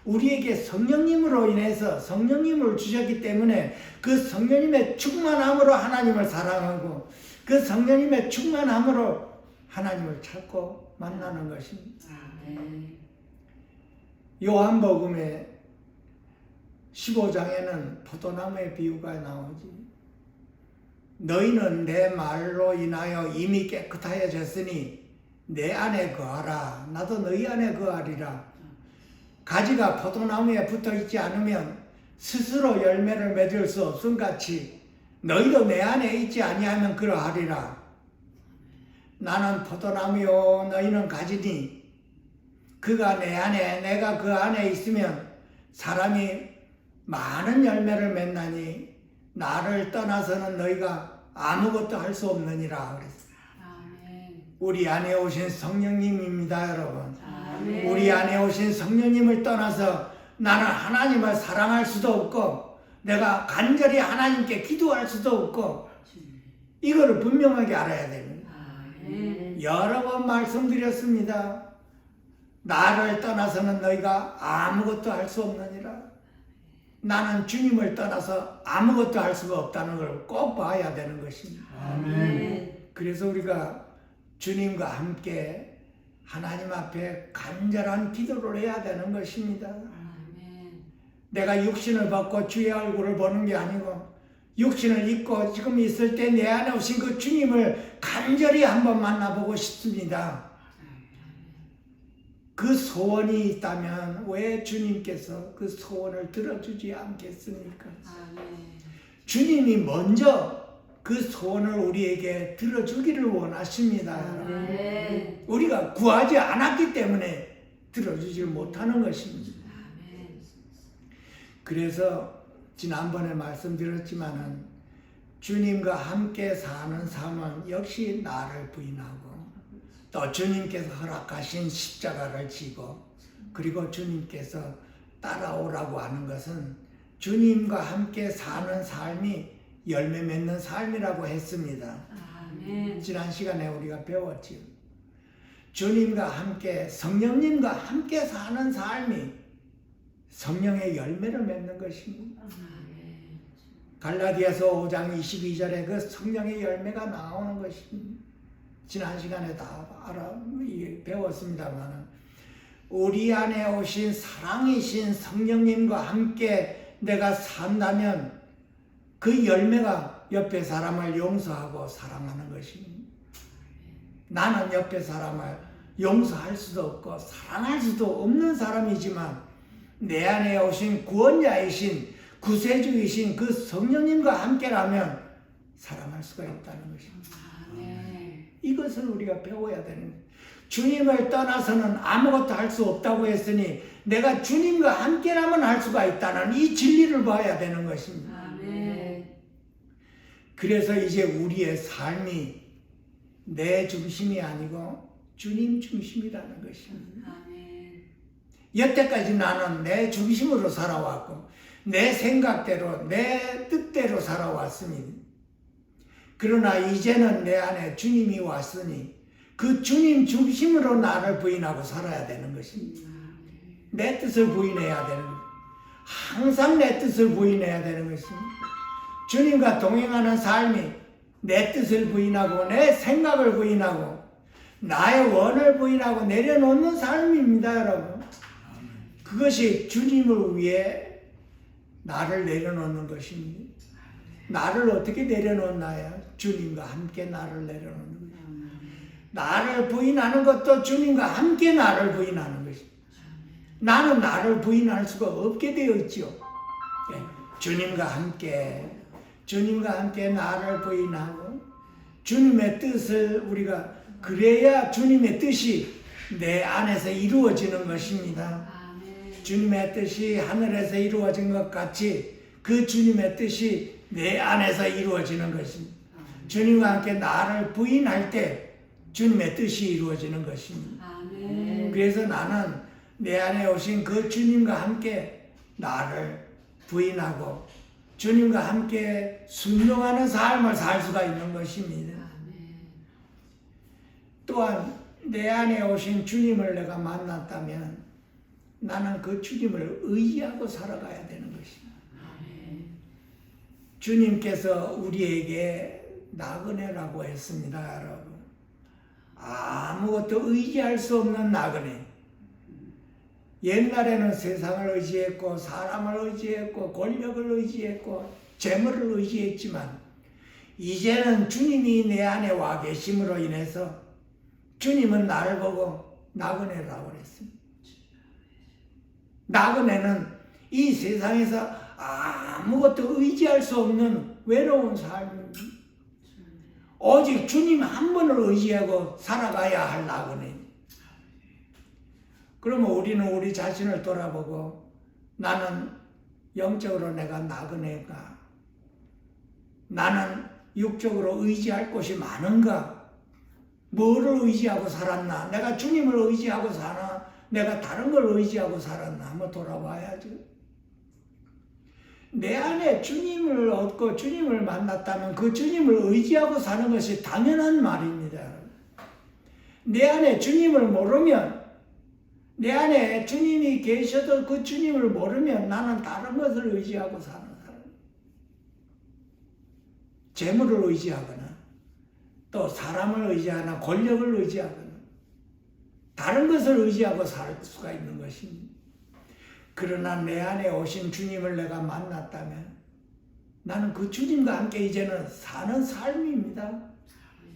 S1: 우리에게 성령님으로 인해서 성령님을 주셨기 때문에 그 성령님의 충만함으로 하나님을 사랑하고 그 성령님의 충만함으로 하나님을 찾고 만나는 것입니다.
S2: 아멘.
S1: 요한복음의 15장에는 포도나무의 비유가 나오지. 너희는 내 말로 인하여 이미 깨끗하여졌으니 내 안에 거하라. 나도 너희 안에 거하리라. 가지가 포도나무에 붙어 있지 않으면 스스로 열매를 맺을 수 없음 같이 너희도 내 안에 있지 아니하면 그러하리라. 나는 포도나무요 너희는 가지니 그가 내 안에 내가 그 안에 있으면 사람이 많은 열매를 맺나니 나를 떠나서는 너희가 아무것도 할 수 없느니라 그랬어요.
S2: 아멘.
S1: 우리 안에 오신 성령님입니다, 여러분.
S2: 아멘.
S1: 우리 안에 오신 성령님을 떠나서 나는 하나님을 사랑할 수도 없고 내가 간절히 하나님께 기도할 수도 없고 이거를 분명하게 알아야 됩니다.
S2: 아멘.
S1: 여러 번 말씀드렸습니다. 나를 떠나서는 너희가 아무것도 할 수 없느니라. 나는 주님을 떠나서 아무것도 할 수가 없다는 걸 꼭 봐야 되는 것입니다.
S3: 아멘.
S1: 그래서 우리가 주님과 함께 하나님 앞에 간절한 기도를 해야 되는 것입니다.
S2: 아멘.
S1: 내가 육신을 벗고 주의 얼굴을 보는 게 아니고 육신을 입고 지금 있을 때 내 안에 오신 그 주님을 간절히 한번 만나보고 싶습니다. 그 소원이 있다면 왜 주님께서 그 소원을 들어주지 않겠습니까?
S2: 아멘.
S1: 주님이 먼저 그 소원을 우리에게 들어주기를 원하십니다.
S2: 아멘.
S1: 우리가 구하지 않았기 때문에 들어주지 못하는 것입니다.
S2: 아멘.
S1: 그래서 지난번에 말씀드렸지만은 주님과 함께 사는 삶은 역시 나를 부인하고 또 주님께서 허락하신 십자가를 지고 그리고 주님께서 따라오라고 하는 것은 주님과 함께 사는 삶이 열매 맺는 삶이라고 했습니다.
S2: 아멘.
S1: 지난 시간에 우리가 배웠지요. 주님과 함께 성령님과 함께 사는 삶이 성령의 열매를 맺는 것입니다.
S2: 아멘.
S1: 갈라디아서 5장 22절에 그 성령의 열매가 나오는 것입니다. 지난 시간에 다 배웠습니다만 우리 안에 오신 사랑이신 성령님과 함께 내가 산다면 그 열매가 옆에 사람을 용서하고 사랑하는 것입니다. 나는 옆에 사람을 용서할 수도 없고 사랑할 수도 없는 사람이지만 내 안에 오신 구원자이신 구세주이신 그 성령님과 함께라면 사랑할 수가 있다는 것입니다.
S2: 아멘.
S1: 이것을 우리가 배워야 되는 거예요. 주님을 떠나서는 아무것도 할 수 없다고 했으니 내가 주님과 함께라면 할 수가 있다는 이 진리를 봐야 되는 것입니다.
S2: 아멘.
S1: 그래서 이제 우리의 삶이 내 중심이 아니고 주님 중심이라는 것입니다.
S2: 아멘.
S1: 여태까지 나는 내 중심으로 살아왔고 내 생각대로 내 뜻대로 살아왔습니다. 그러나 이제는 내 안에 주님이 왔으니 그 주님 중심으로 나를 부인하고 살아야 되는 것입니다. 내 뜻을 부인해야 되는 것입니다. 항상 내 뜻을 부인해야 되는 것입니다. 주님과 동행하는 삶이 내 뜻을 부인하고 내 생각을 부인하고 나의 원을 부인하고 내려놓는 삶입니다, 여러분. 그것이 주님을 위해 나를 내려놓는 것입니다. 나를 어떻게 내려놓나요? 주님과 함께 나를 내려놓는 거예요. 나를 부인하는 것도 주님과 함께 나를 부인하는 것입니다. 나는 나를 부인할 수가 없게 되어 있죠. 주님과 함께 나를 부인하고 주님의 뜻을 우리가 그래야 주님의 뜻이 내 안에서 이루어지는 것입니다.
S2: 아멘.
S1: 주님의 뜻이 하늘에서 이루어진 것 같이 그 주님의 뜻이 내 안에서 이루어지는 것입니다. 주님과 함께 나를 부인할 때 주님의 뜻이 이루어지는 것입니다.
S2: 아멘.
S1: 그래서 나는 내 안에 오신 그 주님과 함께 나를 부인하고 주님과 함께 순종하는 삶을 살 수가 있는 것입니다.
S2: 아멘.
S1: 또한 내 안에 오신 주님을 내가 만났다면 나는 그 주님을 의지하고 살아가야 되는 것입니다.
S2: 아멘.
S1: 주님께서 우리에게 나그네라고 했습니다, 여러분. 아무것도 의지할 수 없는 나그네. 옛날에는 세상을 의지했고 사람을 의지했고 권력을 의지했고 재물을 의지했지만 이제는 주님이 내 안에 와 계심으로 인해서 주님은 나를 보고 나그네라고 그랬습니다. 나그네는 이 세상에서 아무것도 의지할 수 없는 외로운 삶입니다. 오직 주님 한 분을 의지하고 살아가야 할 나그네. 그러면 우리는 우리 자신을 돌아보고 나는 영적으로 내가 나그네가? 나는 육적으로 의지할 곳이 많은가? 뭐를 의지하고 살았나? 내가 주님을 의지하고 사나? 내가 다른 걸 의지하고 살았나? 한번 돌아봐야죠. 내 안에 주님을 얻고 주님을 만났다면 그 주님을 의지하고 사는 것이 당연한 말입니다. 내 안에 주님을 모르면, 내 안에 주님이 계셔도 그 주님을 모르면 나는 다른 것을 의지하고 사는 사람. 재물을 의지하거나 또 사람을 의지하거나 권력을 의지하거나 다른 것을 의지하고 살 수가 있는 것입니다. 그러나 내 안에 오신 주님을 내가 만났다면 나는 그 주님과 함께 이제는 사는 삶입니다.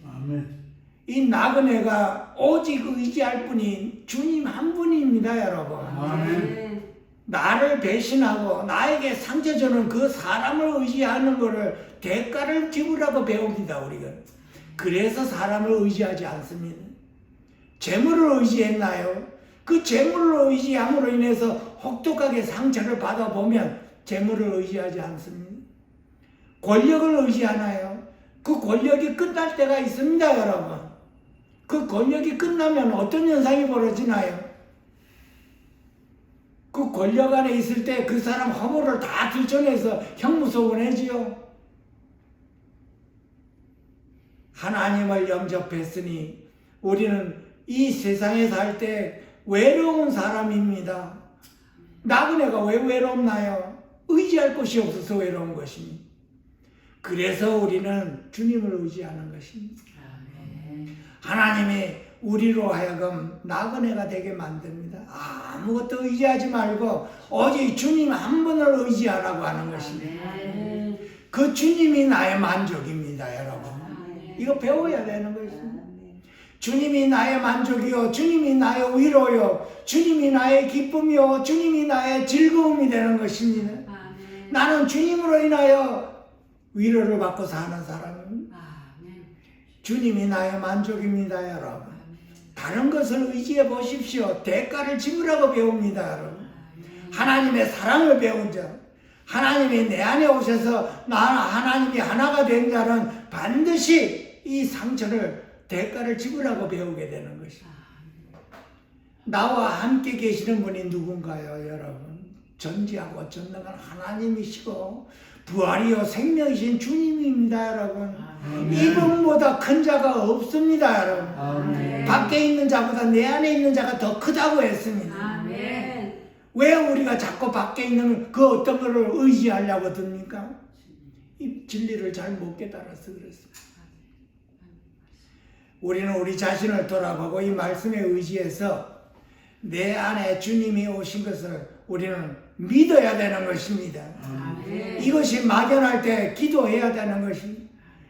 S3: 아멘.
S1: 이 나그네가 오직 의지할 분이 주님 한 분입니다, 여러분.
S3: 아멘.
S1: 나를 배신하고 나에게 상처 주는 그 사람을 의지하는 것을 대가를 지불하고 배웁니다, 우리가. 그래서 사람을 의지하지 않습니다. 재물을 의지했나요? 그 재물을 의지함으로 인해서 혹독하게 상처를 받아보면 재물을 의지하지 않습니다. 권력을 의지하나요? 그 권력이 끝날 때가 있습니다, 여러분. 그 권력이 끝나면 어떤 현상이 벌어지나요? 그 권력 안에 있을 때 그 사람 허물을 다 들춰내서 형무소원해지요. 하나님을 영접했으니 우리는 이 세상에 살 때 외로운 사람입니다. 나그네가 왜 외롭나요? 의지할 곳이 없어서 외로운 것입니다. 그래서 우리는 주님을 의지하는 것입니다. 하나님이 우리로 하여금 나그네가 되게 만듭니다. 아무것도 의지하지 말고 오직 주님 한 분을 의지하라고 하는 것입니다. 그 주님이 나의 만족입니다, 여러분. 이거 배워야 되는 것입니다. 주님이 나의 만족이요, 주님이 나의 위로요, 주님이 나의 기쁨이요, 주님이 나의 즐거움이 되는 것입니다. 나는 주님으로 인하여 위로를 받고 사는 사람입니다. 주님이 나의 만족입니다, 여러분. 다른 것을 의지해 보십시오. 대가를 지불하고 배웁니다, 여러분. 하나님의 사랑을 배우자. 하나님이 내 안에 오셔서 하나님이 하나가 된 자는 반드시 이 상처를 대가를 지불하고 배우게 되는 것입니다. 나와 함께 계시는 분이 누군가요, 여러분? 전지하고 전능한 하나님이시고 부활이요 생명이신 주님입니다, 여러분. 이분보다 큰 자가 없습니다, 여러분.
S3: 아멘.
S1: 밖에 있는 자보다 내 안에 있는 자가 더 크다고 했습니다. 왜 우리가 자꾸 밖에 있는 그 어떤 것을 의지하려고 듭니까? 이 진리를 잘 못 깨달아서 그렇습니다. 우리는 우리 자신을 돌아보고 이 말씀에 의지해서 내 안에 주님이 오신 것을 우리는 믿어야 되는 것입니다. 이것이 막연할 때 기도해야 되는 것입니다.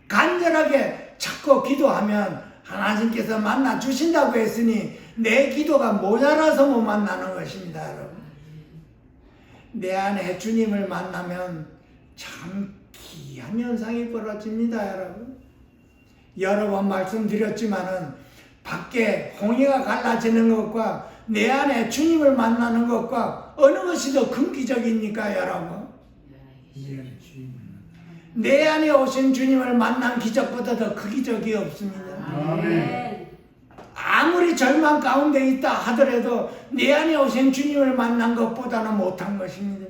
S1: 간절하게 찾고 기도하면 하나님께서 만나 주신다고 했으니 내 기도가 모자라서 못 만나는 것입니다, 여러분. 내 안에 주님을 만나면 참 귀한 현상이 벌어집니다, 여러분. 여러 번 말씀드렸지만은 밖에 홍해가 갈라지는 것과 내 안에 주님을 만나는 것과 어느 것이 더 긍기적입니까, 여러분? 내 안에 오신 주님을 만난 기적보다 더 큰 기적이 없습니다.
S3: 아멘.
S1: 아무리 절망 가운데 있다 하더라도 내 안에 오신 주님을 만난 것보다는 못한 것입니다.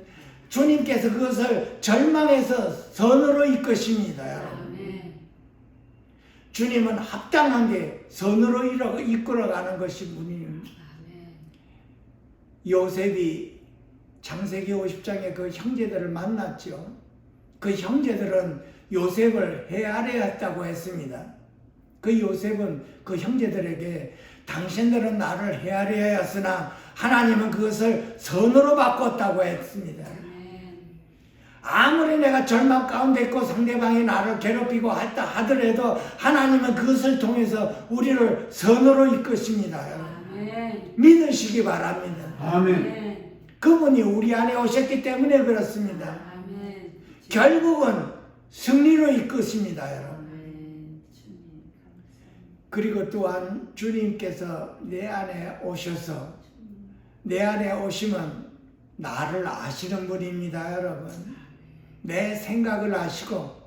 S1: 주님께서 그것을 절망에서 선으로 이끄십니다, 여러분. 주님은 합당한 게 선으로 이끌어가는 것이 분입니다. 요셉이 창세기 50장에 그 형제들을 만났죠. 그 형제들은 요셉을 헤아려했다고 했습니다. 그 요셉은 그 형제들에게 당신들은 나를 헤아려하였으나 하나님은 그것을 선으로 바꿨다고 했습니다. 아무리 내가 절망 가운데 있고 상대방이 나를 괴롭히고 했다 하더라도 하나님은 그것을 통해서 우리를 선으로 이끄십니다. 믿으시기 바랍니다.
S3: 아멘.
S1: 그분이 우리 안에 오셨기 때문에 그렇습니다. 결국은 승리로 이끄십니다, 여러분.
S2: 아멘. 주님 감사합니다.
S1: 그리고 또한 주님께서 내 안에 오셔서 내 안에 오시면 나를 아시는 분입니다, 여러분. 내 생각을 아시고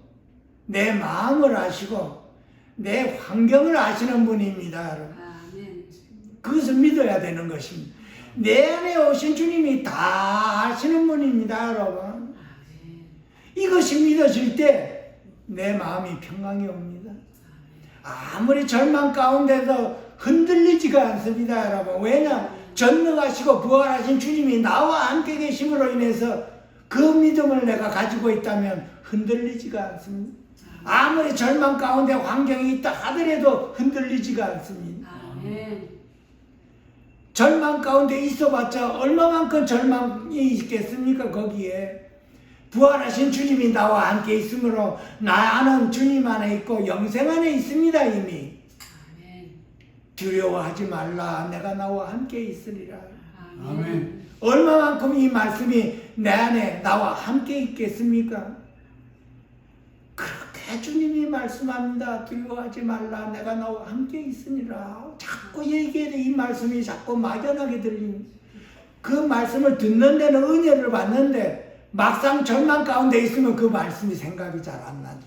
S1: 내 마음을 아시고 내 환경을 아시는 분입니다, 여러분.
S2: 아멘.
S1: 그것을 믿어야 되는 것입니다. 내 안에 오신 주님이 다 아시는 분입니다, 여러분.
S2: 아멘.
S1: 이것이 믿어질 때 내 마음이 평강이 옵니다. 아무리 절망 가운데도 흔들리지가 않습니다, 여러분. 왜냐? 전능하시고 부활하신 주님이 나와 함께 계심으로 인해서 그 믿음을 내가 가지고 있다면 흔들리지가 않습니다. 아무리 절망 가운데 환경이 있다 하더라도 흔들리지가 않습니다.
S2: 아멘.
S1: 절망 가운데 있어봤자 얼마만큼 절망이 있겠습니까? 거기에 부활하신 주님이 나와 함께 있으므로 나는 주님 안에 있고 영생 안에 있습니다. 이미
S2: 아멘.
S1: 두려워하지 말라, 내가 나와 함께 있으리라.
S3: 아멘.
S1: 얼마만큼 이 말씀이 내 안에 나와 함께 있겠습니까? 그렇게 주님이 말씀합니다. 두려워하지 말라, 내가 나와 함께 있으니라. 자꾸 얘기해도 이 말씀이 자꾸 막연하게 들립니다. 그 말씀을 듣는 데는 은혜를 받는데 막상 절망 가운데 있으면 그 말씀이 생각이 잘 안 나지.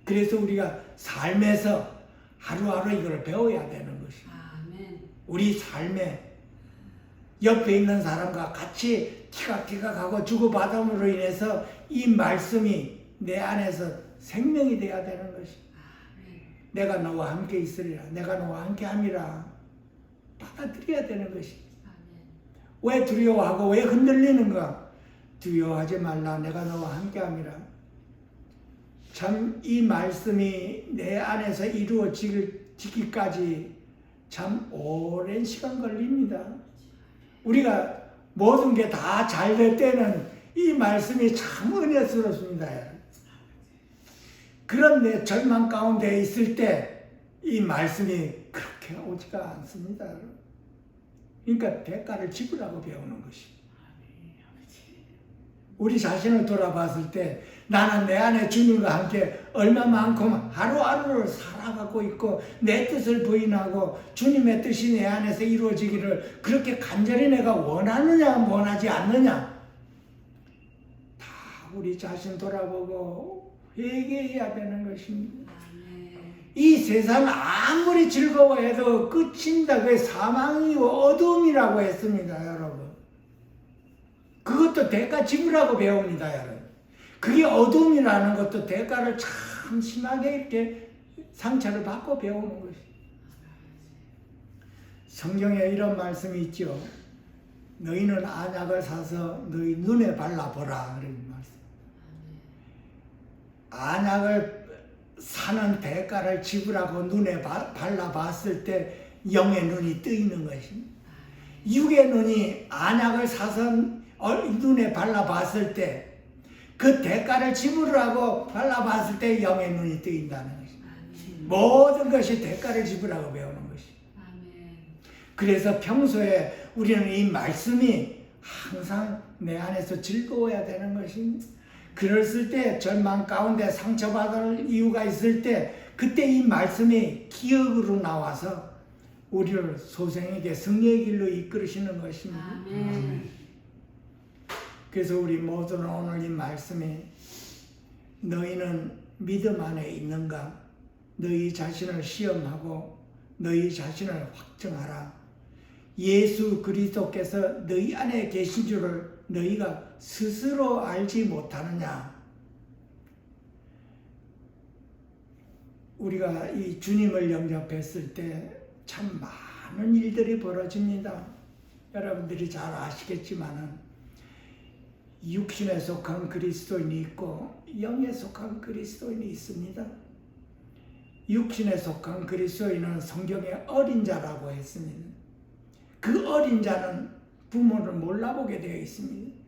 S1: 그래서 우리가 삶에서 하루하루 이걸 배워야 되는 것입니다.
S2: 아멘.
S1: 우리 삶에 옆에 있는 사람과 같이 티각티각하고 주고받음으로 인해서 이 말씀이 내 안에서 생명이 되어야 되는 것입니다.
S2: 아멘.
S1: 내가 너와 함께 있으리라, 내가 너와 함께 함이라 받아들여야 되는 것입니다.
S2: 아멘.
S1: 왜 두려워하고 왜 흔들리는가? 두려워하지 말라, 내가 너와 함께 함이라. 참 이 말씀이 내 안에서 이루어지기까지 참 오랜 시간 걸립니다. 우리가 모든 게 다 잘 될 때는 이 말씀이 참 은혜스럽습니다. 그런데 절망 가운데 있을 때 이 말씀이 그렇게 오지가 않습니다. 그러니까 대가를 지불하고 배우는 것입니다. 우리 자신을 돌아봤을 때 나는 내 안에 주님과 함께 얼마만큼 하루하루를 살아가고 있고 내 뜻을 부인하고 주님의 뜻이 내 안에서 이루어지기를 그렇게 간절히 내가 원하느냐 원하지 않느냐, 다 우리 자신 돌아보고 회개해야 되는 것입니다.
S2: 아멘.
S1: 이 세상 아무리 즐거워해도 끝입니다. 그게 사망이고 어둠이라고 했습니다, 여러분. 그것도 대가 지불하고 배웁니다, 여러분. 그게 어둠이라는 것도 대가를 참 심하게 이렇게 상처를 받고 배우는 것입니다. 성경에 이런 말씀이 있죠. 너희는 안약을 사서 너희 눈에 발라보라. 그런 말씀. 안약을 사는 대가를 지불하고 눈에 발라봤을 때 영의 눈이 뜨이는 것입니다. 육의 눈이 안약을 사서 눈에 발라봤을 때 그 대가를 지불하고 발라봤을 때 영의 눈이 뜨인다는 것입니다.
S2: 아멘.
S1: 모든 것이 대가를 지불하고 배우는 것입니다.
S2: 아멘.
S1: 그래서 평소에 우리는 이 말씀이 항상 내 안에서 즐거워야 되는 것입니다. 그랬을 때 절망 가운데 상처받을 이유가 있을 때 그때 이 말씀이 기억으로 나와서 우리를 소생에게 승리의 길로 이끌으시는 것입니다.
S2: 아멘.
S1: 그래서 우리 모두는 오늘 이 말씀이 너희는 믿음 안에 있는가? 너희 자신을 시험하고 너희 자신을 확증하라. 예수 그리스도께서 너희 안에 계신 줄을 너희가 스스로 알지 못하느냐? 우리가 이 주님을 영접했을 때 참 많은 일들이 벌어집니다. 여러분들이 잘 아시겠지만은 육신에 속한 그리스도인이 있고 영에 속한 그리스도인이 있습니다. 육신에 속한 그리스도인은 성경에 어린 자라고 했습니다. 그 어린 자는 부모를 몰라보게 되어 있습니다.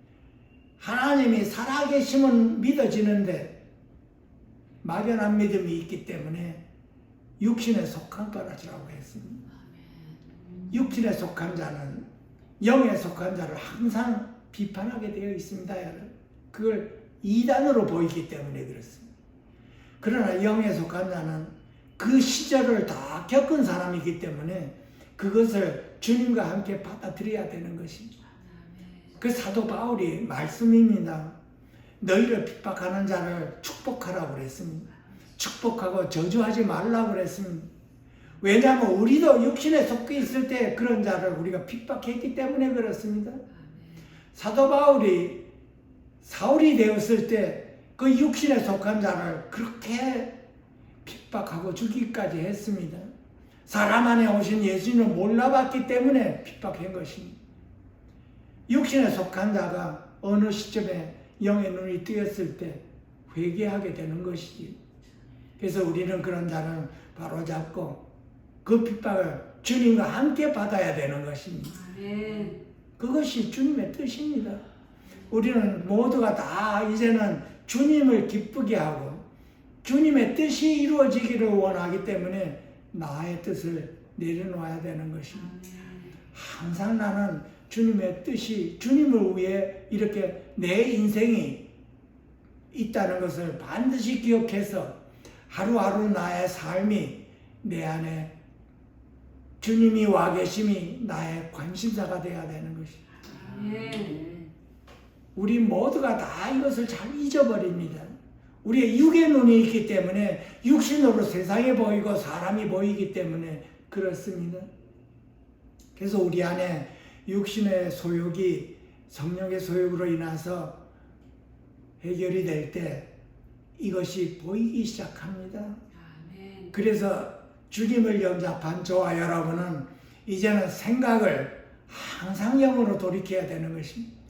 S1: 하나님이 살아계심은 믿어지는데 막연한 믿음이 있기 때문에 육신에 속한 거라고 했습니다. 육신에 속한 자는 영에 속한 자를 항상 비판하게 되어 있습니다. 여러분. 그걸 이단으로 보이기 때문에 그렇습니다. 그러나 영에 속한 자는 그 시절을 다 겪은 사람이기 때문에 그것을 주님과 함께 받아들여야 되는 것입니다. 그 사도 바울이 말씀입니다. 너희를 핍박하는 자를 축복하라고 그랬습니다. 축복하고 저주하지 말라고 그랬습니다. 왜냐하면 우리도 육신에 속해 있을 때 그런 자를 우리가 핍박했기 때문에 그렇습니다. 사도 바울이 사울이 되었을 때 그 육신에 속한 자를 그렇게 핍박하고 죽이기까지 했습니다. 사람 안에 오신 예수님을 몰라봤기 때문에 핍박한 것입니다. 육신에 속한 자가 어느 시점에 영의 눈이 뜨였을 때 회개하게 되는 것이지. 그래서 우리는 그런 자를 바로잡고 그 핍박을 주님과 함께 받아야 되는 것입니다.
S2: 아멘.
S1: 그것이 주님의 뜻입니다. 우리는 모두가 다 이제는 주님을 기쁘게 하고 주님의 뜻이 이루어지기를 원하기 때문에 나의 뜻을 내려놓아야 되는 것입니다. 항상 나는 주님의 뜻이 주님을 위해 이렇게 내 인생이 있다는 것을 반드시 기억해서 하루하루 나의 삶이 내 안에 주님이 와 계심이 나의 관심사가 되어야 되는 것입니다.
S2: 아멘.
S1: 우리 모두가 다 이것을 잘 잊어버립니다. 우리의 육의 눈이 있기 때문에 육신으로 세상이 보이고 사람이 보이기 때문에 그렇습니다. 그래서 우리 안에 육신의 소욕이 성령의 소욕으로 인해서 해결이 될 때 이것이 보이기 시작합니다.
S2: 아멘.
S1: 그래서 주님을 영접한 저와 여러분은 이제는 생각을 항상 영으로 돌이켜야 되는 것입니다.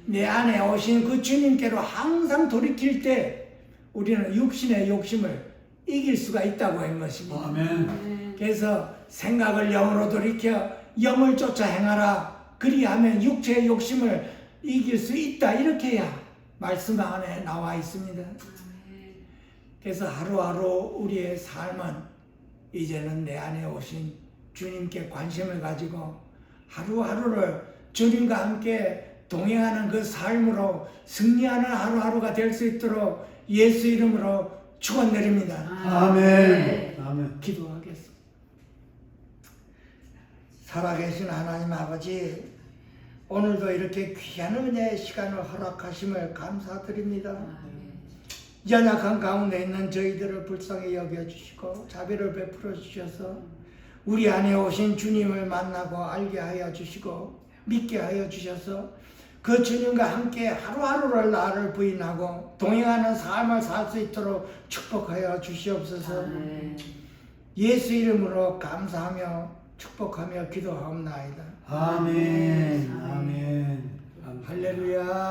S1: 내 안에 오신 그 주님께로 항상 돌이킬 때 우리는 육신의 욕심을 이길 수가 있다고 한 것입니다.
S3: 아멘.
S2: 아멘.
S1: 그래서 생각을 영으로 돌이켜 영을 쫓아 행하라. 그리하면 육체의 욕심을 이길 수 있다. 이렇게야 말씀 안에 나와 있습니다.
S2: 아멘.
S1: 그래서 하루하루 우리의 삶은 이제는 내 안에 오신 주님께 관심을 가지고 하루하루를 주님과 함께 동행하는 그 삶으로 승리하는 하루하루가 될 수 있도록 예수 이름으로 축원드립니다.
S3: 아멘. 아멘.
S1: 기도하겠습니다. 살아계신 하나님 아버지, 오늘도 이렇게 귀한 은혜의 시간을 허락하심을 감사드립니다. 연약한 가운데 있는 저희들을 불쌍히 여겨주시고 자비를 베풀어 주셔서 우리 안에 오신 주님을 만나고 알게 하여 주시고 믿게 하여 주셔서 그 주님과 함께 하루하루를 나를 부인하고 동행하는 삶을 살 수 있도록 축복하여 주시옵소서.
S2: 아멘.
S1: 예수 이름으로 감사하며 축복하며 기도하옵나이다.
S3: 아멘. 아멘.
S1: 할렐루야.